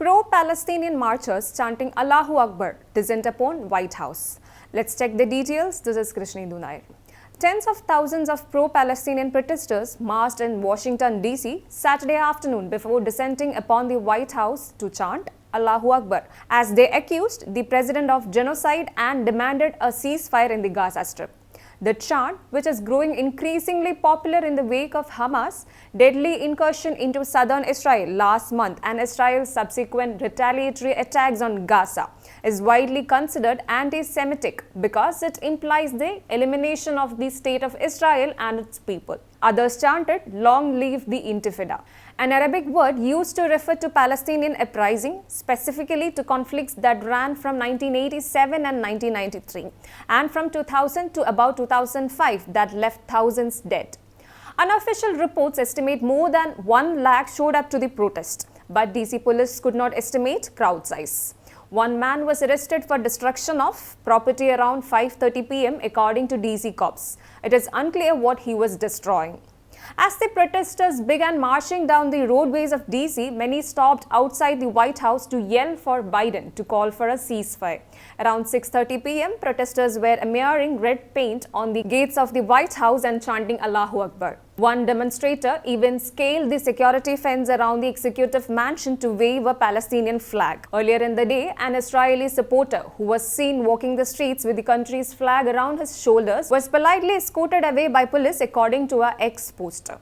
Pro-Palestinian marchers chanting Allahu Akbar descent upon White House. Let's check the details. This is Krishni Dunai. Tens of thousands of pro-Palestinian protesters marched in Washington, D.C. Saturday afternoon before descending upon the White House to chant Allahu Akbar as they accused the president of genocide and demanded a ceasefire in the Gaza Strip. The chant, which is growing increasingly popular in the wake of Hamas' deadly incursion into southern Israel last month and Israel's subsequent retaliatory attacks on Gaza, is widely considered anti-Semitic because it implies the elimination of the state of Israel and its people. Others chanted, "Long live the Intifada," an Arabic word used to refer to Palestinian uprising, specifically to conflicts that ran from 1987 and 1993, and from 2000 to about 2005 that left thousands dead. Unofficial reports estimate more than 1 lakh showed up to the protest, but DC police could not estimate crowd size. One man was arrested for destruction of property around 5:30 p.m. according to DC cops. It is unclear what he was destroying. As the protesters began marching down the roadways of DC, many stopped outside the White House to yell for Biden to call for a ceasefire. Around 6:30 p.m., protesters were smearing red paint on the gates of the White House and chanting Allahu Akbar. One demonstrator even scaled the security fence around the executive mansion to wave a Palestinian flag. Earlier in the day, an Israeli supporter who was seen walking the streets with the country's flag around his shoulders was politely escorted away by police, according to an ex-poster.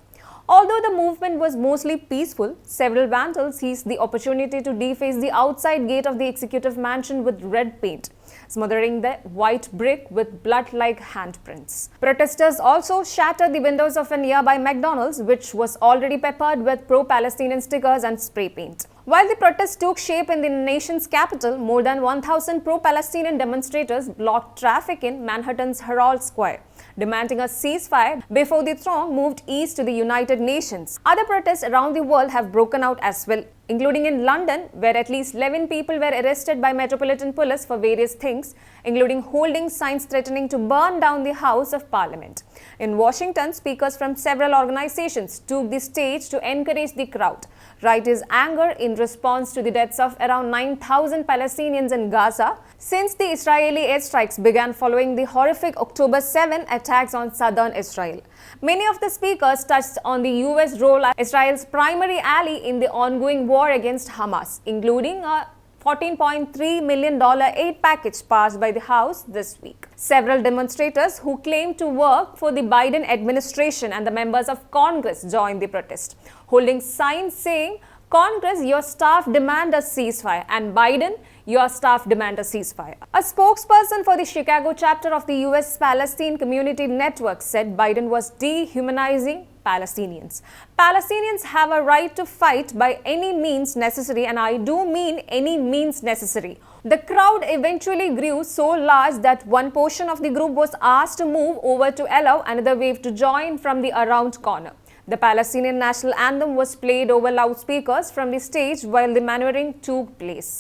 Although the movement was mostly peaceful, several vandals seized the opportunity to deface the outside gate of the executive mansion with red paint, smothering the white brick with blood-like handprints. Protesters also shattered the windows of a nearby McDonald's, which was already peppered with pro-Palestinian stickers and spray paint. While the protest took shape in the nation's capital, more than 1,000 pro-Palestinian demonstrators blocked traffic in Manhattan's Herald Square, demanding a ceasefire before the throng moved east to the United Nations. Other protests around the world have broken out as well, including in London, where at least 11 people were arrested by Metropolitan Police for various things, including holding signs threatening to burn down the House of Parliament. In Washington, speakers from several organizations took the stage to encourage the crowd, write his anger in response to the deaths of around 9,000 Palestinians in Gaza since the Israeli airstrikes began following the horrific October 7 attacks on southern Israel. Many of the speakers touched on the U.S. role as Israel's primary ally in the ongoing war against Hamas, including a $14.3 million aid package passed by the House this week. Several demonstrators who claimed to work for the Biden administration and the members of Congress joined the protest, holding signs saying, "Congress, your staff demand a ceasefire," and "Biden, your staff demand a ceasefire." A spokesperson for the Chicago chapter of the U.S. Palestine Community Network said Biden was dehumanizing Palestinians. "Palestinians have a right to fight by any means necessary, and I do mean any means necessary." The crowd eventually grew so large that one portion of the group was asked to move over to allow another wave to join from the around corner. The Palestinian national anthem was played over loudspeakers from the stage while the maneuvering took place.